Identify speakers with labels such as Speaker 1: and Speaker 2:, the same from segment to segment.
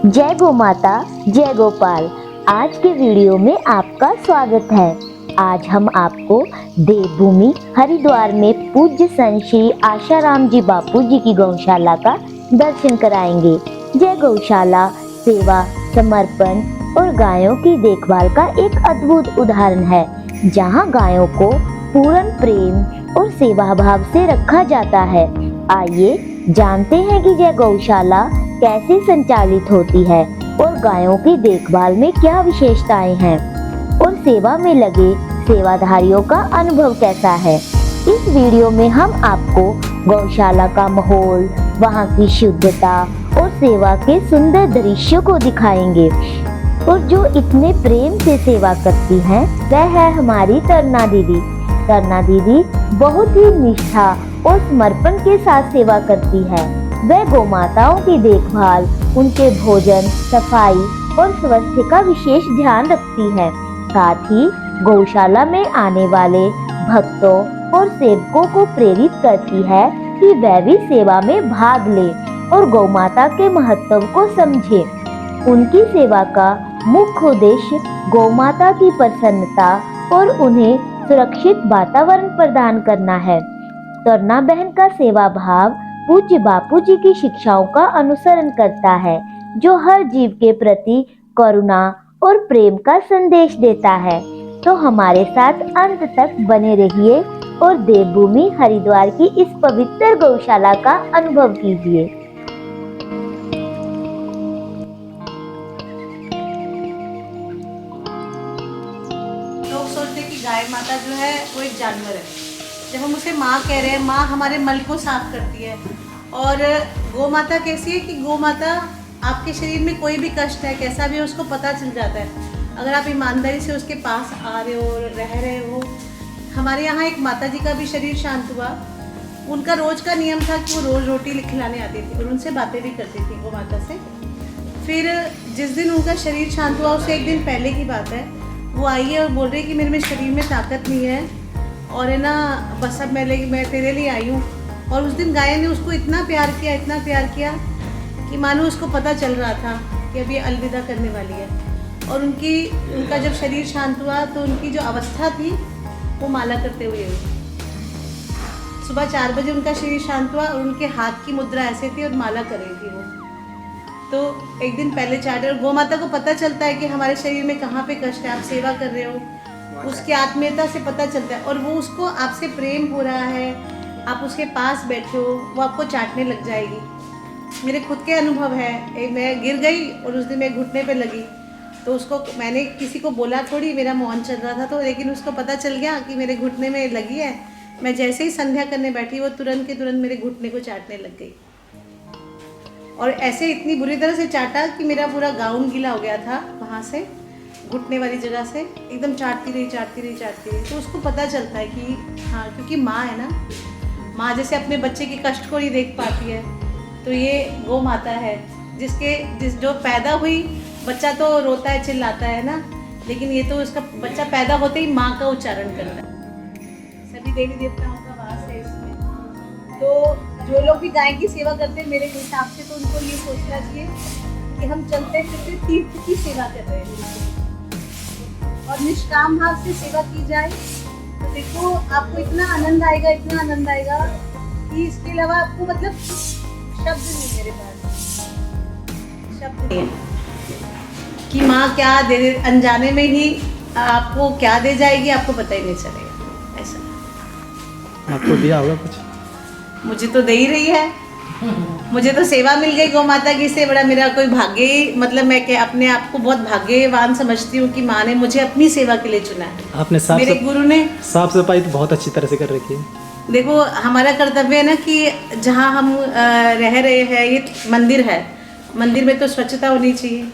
Speaker 1: जय गौ माता, जय गोपाल। आज के वीडियो में आपका स्वागत है। आज हम आपको देवभूमि हरिद्वार में पूज्य संत श्री आशाराम जी बापू जी की गौशाला का दर्शन कराएंगे। जय गौशाला सेवा, समर्पण और गायों की देखभाल का एक अद्भुत उदाहरण है, जहां गायों को पूर्ण प्रेम और सेवा भाव से रखा जाता है। आइए जानते हैं कि जय गौशाला कैसे संचालित होती है और गायों की देखभाल में क्या विशेषताएं हैं और सेवा में लगे सेवाधारियों का अनुभव कैसा है। इस वीडियो में हम आपको गौशाला का माहौल, वहां की शुद्धता और सेवा के सुंदर दृश्यों को दिखाएंगे। और जो इतने प्रेम से सेवा करती हैं, वह है हमारी तरना दीदी। तरना दीदी बहुत ही निष्ठा और समर्पण के साथ सेवा करती है। वह गौमाताओं की देखभाल, उनके भोजन, सफाई और स्वास्थ्य का विशेष ध्यान रखती है। साथ ही गौशाला में आने वाले भक्तों और सेवकों को प्रेरित करती है कि वह भी सेवा में भाग ले और गौमाता के महत्व को समझे। उनकी सेवा का मुख्य उद्देश्य गौमाता की प्रसन्नता और उन्हें सुरक्षित वातावरण प्रदान करना है। तरना बहन का सेवा भाव पूज्य बापू जी की शिक्षाओं का अनुसरण करता है, जो हर जीव के प्रति करुणा और प्रेम का संदेश देता है। तो हमारे साथ अंत तक बने रहिए और देवभूमि हरिद्वार की इस पवित्र गौशाला का अनुभव कीजिए।
Speaker 2: लोग सोचते हैं कि गाय माता जो है वो एक जानवर है। जब हम उसे माँ कह रहे हैं, माँ हमारे मल को साफ करती है। और गौ माता कैसी है कि गौ माता आपके शरीर में कोई भी कष्ट है, कैसा भी है, उसको पता चल जाता है अगर आप ईमानदारी से उसके पास आ रहे हो, रह रहे हो। हमारे यहाँ एक माता जी का भी शरीर शांत हुआ। उनका रोज का नियम था कि वो रोज रोटी खिलाने आती थी और उनसे बातें भी करती थी गौ माता से। फिर जिस दिन उनका शरीर शांत हुआ, उससे एक दिन पहले की बात है, वो आई है और बोल रही है कि मेरे में शरीर में ताकत नहीं है और है ना, बस अब मैं तेरे लिए आई हूँ। और उस दिन गाय ने उसको इतना प्यार किया कि मानो उसको पता चल रहा था कि अब ये अलविदा करने वाली है। और उनका जब शरीर शांत हुआ तो उनकी जो अवस्था थी वो माला करते हुए हुई। सुबह 4 बजे उनका शरीर शांत हुआ और उनके हाथ की मुद्रा ऐसे थी और माला कर रही थी वो। तो एक दिन पहले 4 गौ माता को पता चलता है कि हमारे शरीर में कहाँ पे कष्ट है, आप सेवा कर रहे हो, उसकी आत्मीयता से पता चलता है। और वो उसको आपसे प्रेम हो रहा है, आप उसके पास बैठे हो, वो आपको चाटने लग जाएगी। मेरे खुद के अनुभव है, मैं गिर गई और उस दिन मैं घुटने पे लगी तो उसको मैंने किसी को बोला थोड़ी, मेरा मौन चल रहा था तो, लेकिन उसको पता चल गया कि मेरे घुटने में लगी है। मैं जैसे ही संध्या करने बैठी, वो तुरंत के तुरंत मेरे घुटने को चाटने लग गई और ऐसे इतनी बुरी तरह से चाटा कि मेरा पूरा गाउन गीला हो गया था। वहाँ से घुटने वाली जगह से एकदम चाटती रही। तो उसको पता चलता है कि हाँ, क्योंकि माँ है ना, माँ जैसे अपने बच्चे के कष्ट को नहीं देख पाती है, तो ये गौ माता है जो पैदा हुई। बच्चा तो रोता है, चिल्लाता है ना, लेकिन ये तो उसका बच्चा पैदा होते ही माँ का उच्चारण करता है। सभी देवी देवताओं का वास है इसमें। तो जो लोग भी गाय की सेवा करते हैं, मेरे हिसाब से तो उनको ये सोचना चाहिए कि हम चलते फिरते तीर्थ की सेवा कर रहे हैं और निष्काम भाव से सेवा की जाए तो देखो आपको इतना आनंद आएगा कि इसके अलावा आपको मतलब शब्द नहीं, मेरे पास शब्द नहीं है कि माँ क्या दे, अनजाने में ही आपको क्या दे जाएगी आपको पता ही नहीं चलेगा। ऐसा
Speaker 3: आपको दिया होगा कुछ?
Speaker 2: मुझे तो दे ही रही है, मुझे तो सेवा मिल गई गौ माता की। से बड़ा मेरा कोई भाग्य, मतलब मैं क्या अपने आप को बहुत भाग्यवान समझती हूँ कि माँ ने मुझे अपनी सेवा के लिए चुना है।
Speaker 3: आपने
Speaker 2: मेरे गुरु ने
Speaker 3: साफ सफाई तो बहुत अच्छी तरह से कर रखी है।
Speaker 2: देखो हमारा कर्तव्य है ना कि जहाँ हम रह रहे हैं, ये मंदिर है, मंदिर में तो स्वच्छता होनी चाहिए।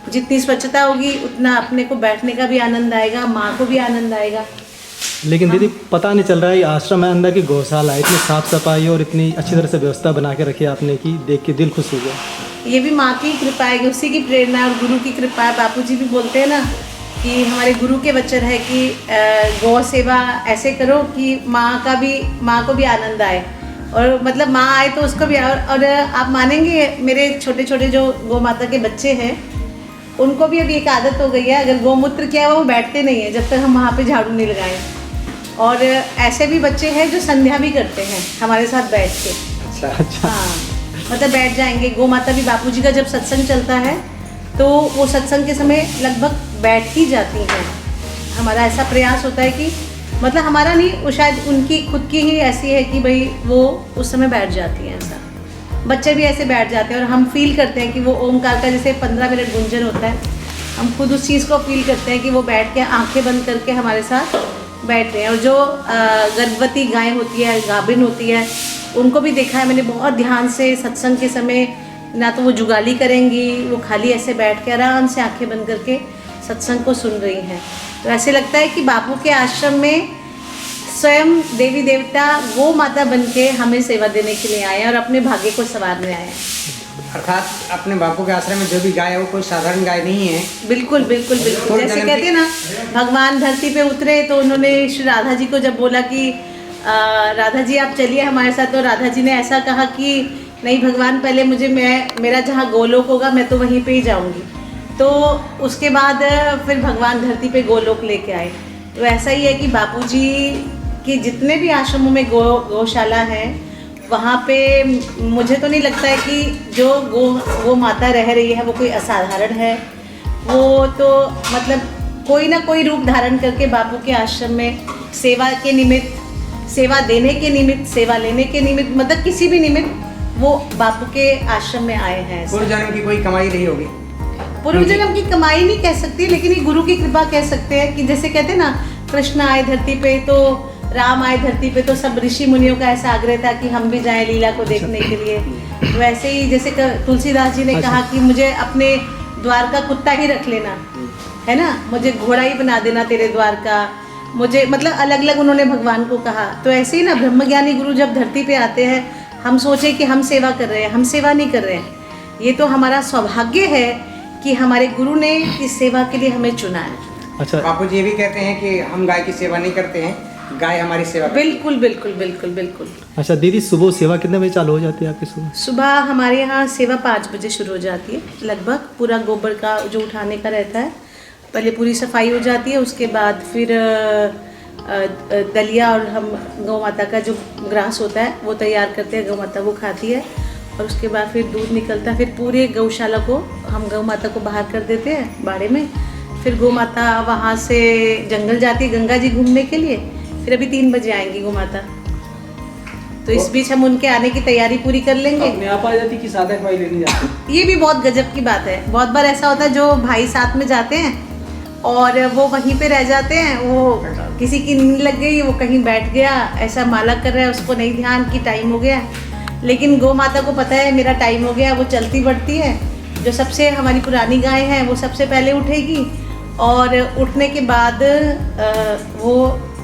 Speaker 2: जितनी स्वच्छता होगी उतना अपने को बैठने का भी आनंद आएगा, माँ को भी आनंद आएगा।
Speaker 3: लेकिन दीदी पता नहीं चल रहा है, आश्रम है अंदर की गौशाला है, इतनी साफ सफाई और इतनी अच्छी तरह से व्यवस्था बना के रखी है आपने की देख के दिल खुश हो गया।
Speaker 2: ये भी माँ की कृपा है, उसी की प्रेरणा और गुरु की कृपा है। बापूजी भी बोलते हैं ना कि हमारे गुरु के वचन है कि गौ सेवा ऐसे करो कि माँ को भी आनंद आए। और मतलब माँ आए तो उसको भी और आप मानेंगे मेरे छोटे छोटे जो गौ माता के बच्चे हैं उनको भी अभी एक आदत हो गई है, अगर गौमूत्र किया हुआ वो बैठते नहीं है जब तक हम वहाँ पे झाड़ू नहीं लगाएं। और ऐसे भी बच्चे हैं जो संध्या भी करते हैं हमारे साथ बैठ के।
Speaker 3: अच्छा।
Speaker 2: हाँ, मतलब बैठ जाएंगे। गौ माता भी बापूजी का जब सत्संग चलता है तो वो सत्संग के समय लगभग बैठ ही जाती हैं। हमारा ऐसा प्रयास होता है कि मतलब हमारा नहीं, वो शायद उनकी खुद की ही ऐसी है कि भाई वो उस समय बैठ जाती हैं। ऐसा बच्चे भी ऐसे बैठ जाते हैं और हम फील करते हैं कि वो ओमकार का जैसे 15 मिनट गुंजन होता है, हम खुद उस चीज़ को फील करते हैं कि वो बैठ के आंखें बंद करके हमारे साथ बैठ रहे हैं। और जो गर्भवती गाय होती है, गाभिन होती है, उनको भी देखा है मैंने बहुत ध्यान से सत्संग के समय, ना तो वो जुगाली करेंगी, वो खाली ऐसे बैठ के आराम से आंखें बंद करके सत्संग को सुन रही हैं। तो ऐसे लगता है कि बापू के आश्रम में स्वयं देवी देवता गौ माता बन के हमें सेवा देने के लिए आए हैं और अपने भाग्य को संवारने आए हैं।
Speaker 4: अर्थात अपने बापू के आश्रम में जो भी गाय है वो कोई साधारण गाय नहीं है।
Speaker 2: बिल्कुल बिल्कुल बिल्कुल। जैसे कहते हैं ना भगवान धरती पे उतरे तो उन्होंने श्री राधा जी को जब बोला कि राधा जी आप चलिए हमारे साथ, तो राधा जी ने ऐसा कहा कि नहीं भगवान, पहले मुझे मेरा जहाँ गोलोक होगा मैं तो वहीं पे ही जाऊँगी। तो उसके बाद फिर भगवान धरती पे गोलोक लेके आए। तो ऐसा ही है कि बापूजी के जितने भी आश्रमों में गौशाला है वहाँ पे मुझे तो नहीं लगता है कि जो गौ माता रह रही है वो कोई असाधारण है। वो तो मतलब कोई ना कोई रूप धारण करके बापू के आश्रम में सेवा के निमित्त, सेवा देने के निमित्त, सेवा लेने के निमित्त, मतलब किसी भी निमित्त वो बापू के आश्रम में आए हैं।
Speaker 4: पूर्व जन्म की कोई कमाई रही होगी।
Speaker 2: पूर्व जन्म की कमाई नहीं कह सकती, लेकिन ये गुरु की कृपा कह सकते हैं कि जैसे कहते हैं ना कृष्ण आए धरती पे तो राम आए धरती पे तो सब ऋषि मुनियों का ऐसा आग्रह था कि हम भी जाएं लीला को देखने के लिए। वैसे ही जैसे तुलसीदास जी ने कहा कि मुझे अपने द्वार का कुत्ता ही रख लेना, है ना, मुझे घोड़ा ही बना देना तेरे द्वार का, मुझे मतलब अलग अलग उन्होंने भगवान को कहा। तो ऐसे ही ना ब्रह्मज्ञानी गुरु जब धरती पे आते हैं, हम सोचे कि हम सेवा कर रहे हैं, हम सेवा नहीं कर रहे हैं। ये तो हमारा सौभाग्य है कि हमारे गुरु ने इस सेवा के लिए हमें चुना है।
Speaker 3: अच्छा,
Speaker 4: बापू जी ये भी कहते हैं कि हम गाय की सेवा नहीं करते हैं, गाय हमारी सेवा करती है।
Speaker 2: बिल्कुल बिल्कुल बिल्कुल बिल्कुल।
Speaker 3: अच्छा दीदी, सुबह सेवा कितने बजे चालू हो जाती है आपकी?
Speaker 2: सुबह हमारे यहाँ सेवा 5 बजे शुरू हो जाती है लगभग। पूरा गोबर का जो उठाने का रहता है, पहले पूरी सफाई हो जाती है, उसके बाद फिर दलिया और हम गौ माता का जो ग्रास होता है वो तैयार करते हैं, गौ माता वो खाती है। और उसके बाद फिर दूध निकलता है, फिर पूरे गौशाला को हम गौ माता को बाहर कर देते हैं बाड़े में। फिर गौ माता वहाँ से जंगल जाती है गंगा जी घूमने के लिए। फिर अभी 3 बजे आएंगी गौ माता, तो इस बीच हम उनके आने की तैयारी पूरी कर लेंगे।
Speaker 5: अपने आप आ जाती कि सादा भाई लेने जाते?
Speaker 2: ये भी बहुत गजब की बात है। बहुत बार ऐसा होता है जो भाई साथ में जाते हैं और वो वहीं पे रह जाते हैं, वो किसी की नींद लग गई, वो कहीं बैठ गया, ऐसा माला कर रहा है, उसको नहीं ध्यान कि टाइम हो गया। लेकिन गौ माता को पता है मेरा टाइम हो गया, वो चलती बढ़ती है। जो सबसे हमारी पुरानी गाय है वो सबसे पहले उठेगी और उठने के बाद वो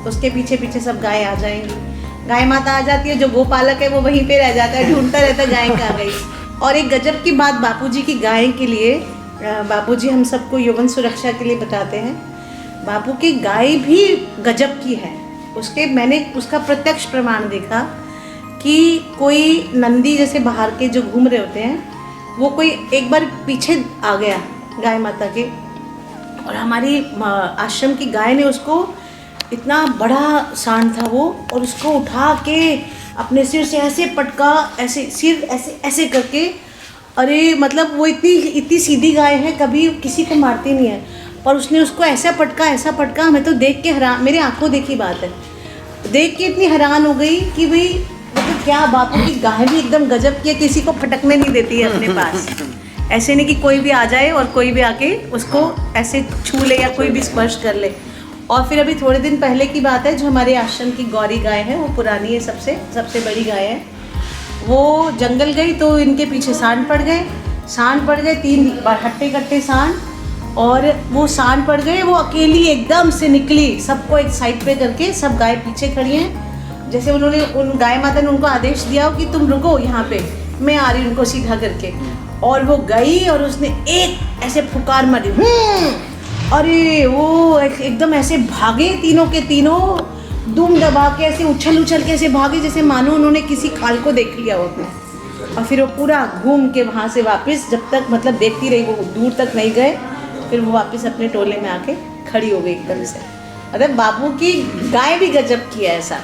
Speaker 2: उसके पीछे पीछे सब गाय आ जाएंगी। गाय माता आ जाती है, जो गोपालक है वो वहीं पे रह जाता है, ढूंढता रहता है गाय कहाँ गई। और एक गजब की बात बापूजी की गाय के लिए, बापूजी हम सबको यौवन सुरक्षा के लिए बताते हैं, बापू की गाय भी गजब की है। मैंने उसका प्रत्यक्ष प्रमाण देखा कि कोई नंदी जैसे बाहर के जो घूम रहे होते हैं, वो कोई एक बार पीछे आ गया गाय माता के, और हमारी आश्रम की गाय ने उसको, इतना बड़ा सांड था वो, और उसको उठा के अपने सिर से ऐसे पटका, ऐसे सिर ऐसे ऐसे करके, अरे मतलब वो इतनी सीधी गाय है, कभी किसी को मारती नहीं है, पर उसने उसको ऐसा पटका, मैं तो देख के हैरान, मेरे आंखों देखी बात है, देख के इतनी हैरान हो गई कि भाई मतलब क्या, बापू की गाय भी एकदम गजब की है, किसी को फटकने नहीं देती है अपने पास। ऐसे नहीं कि कोई भी आ जाए और कोई भी आके उसको ऐसे छू ले या कोई भी स्पर्श कर ले। और फिर अभी थोड़े दिन पहले की बात है, जो हमारे आश्रम की गौरी गाय है, वो पुरानी है, सबसे बड़ी गाय है, वो जंगल गई तो इनके पीछे सांड पड़ गए, 3 हट्टे कट्टे सांड, और वो सांड पड़ गए, वो अकेली एकदम से निकली, सबको एक साइड पे करके, सब गाय पीछे खड़ी हैं। जैसे उन्होंने, उन गाय माता ने उनको आदेश दिया हो कि तुम रुको यहाँ पे, मैं आ रही हूँ उनको सीधा करके, और वो गई और उसने एक ऐसे फुकार मारी, अरे वो एकदम ऐसे भागे, तीनों के तीनों दुम दबा के ऐसे उछल उछल के ऐसे भागे जैसे मानो उन्होंने किसी खाल को देख लिया हो अपने। और फिर वो पूरा घूम के वहाँ से वापस, जब तक मतलब देखती रही, वो दूर तक नहीं गए, फिर वो वापस अपने टोले में आके खड़ी हो गई एकदम से। मतलब बापू की गाय भी गजब की है, ऐसा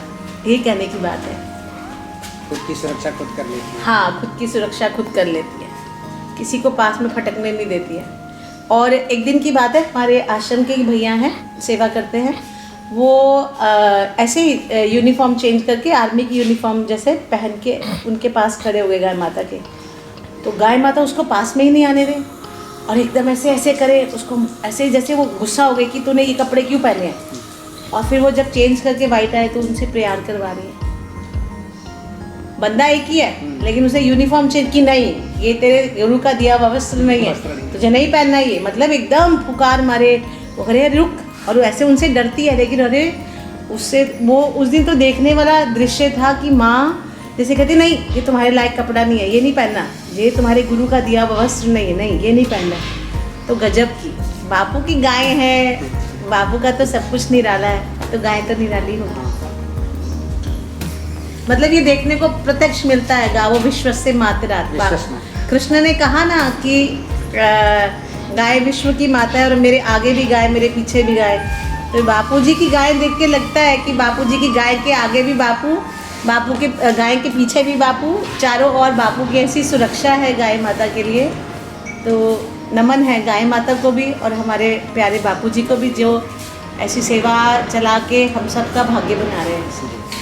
Speaker 2: यही कहने की बात है।
Speaker 4: खुद की सुरक्षा खुद कर लेती है।
Speaker 2: हाँ, खुद की सुरक्षा खुद कर लेती है, किसी को पास में फटकने नहीं देती है। और एक दिन की बात है, हमारे आश्रम के भैया हैं, सेवा करते हैं, वो ऐसे ही यूनिफॉर्म चेंज करके आर्मी की यूनिफॉर्म जैसे पहन के उनके पास खड़े हो गए गाय माता के। तो गाय माता उसको पास में ही नहीं आने दे, और एकदम ऐसे ऐसे करे उसको, ऐसे जैसे वो गुस्सा हो गई कि तूने ये कपड़े क्यों पहने हैं। और फिर वो जब चेंज करके वाइट आए तो उनसे प्रेयर करवा रही है। बंदा एक ही है, लेकिन उसे यूनिफॉर्म चेंज की, नहीं ये तेरे गुरु का दिया हुआ वस्त्र नहीं है, तुझे नहीं पहनना ये। मतलब एकदम पुकार मारे, वो अरे रुक, और वो ऐसे उनसे डरती है, लेकिन अरे उससे वो उस दिन तो देखने वाला दृश्य था कि माँ जैसे कहती नहीं ये तुम्हारे लायक कपड़ा नहीं है, ये नहीं पहनना, ये तुम्हारे गुरु का दिया हुआ वस्त्र नहीं है, नहीं ये नहीं पहनना। तो गजब की बापू की गाय है, बापू का तो सब कुछ निराला है, तो गाय तो निराली होगी। मतलब ये देखने को प्रत्यक्ष मिलता है, गावो विश्व से मातृ। कृष्ण ने कहा ना कि गाय विश्व की माता है, और मेरे आगे भी गाय, मेरे पीछे भी गाय। तो बापूजी की गाय देख के लगता है कि बापूजी की गाय के आगे भी बापू, बापू के गाय के पीछे भी बापू, चारों ओर बापू की ऐसी सुरक्षा है गाय माता के लिए। तो नमन है गाय माता को भी और हमारे प्यारे बापूजी को भी, जो ऐसी सेवा चला के हम सबका भाग्य बना रहे हैं।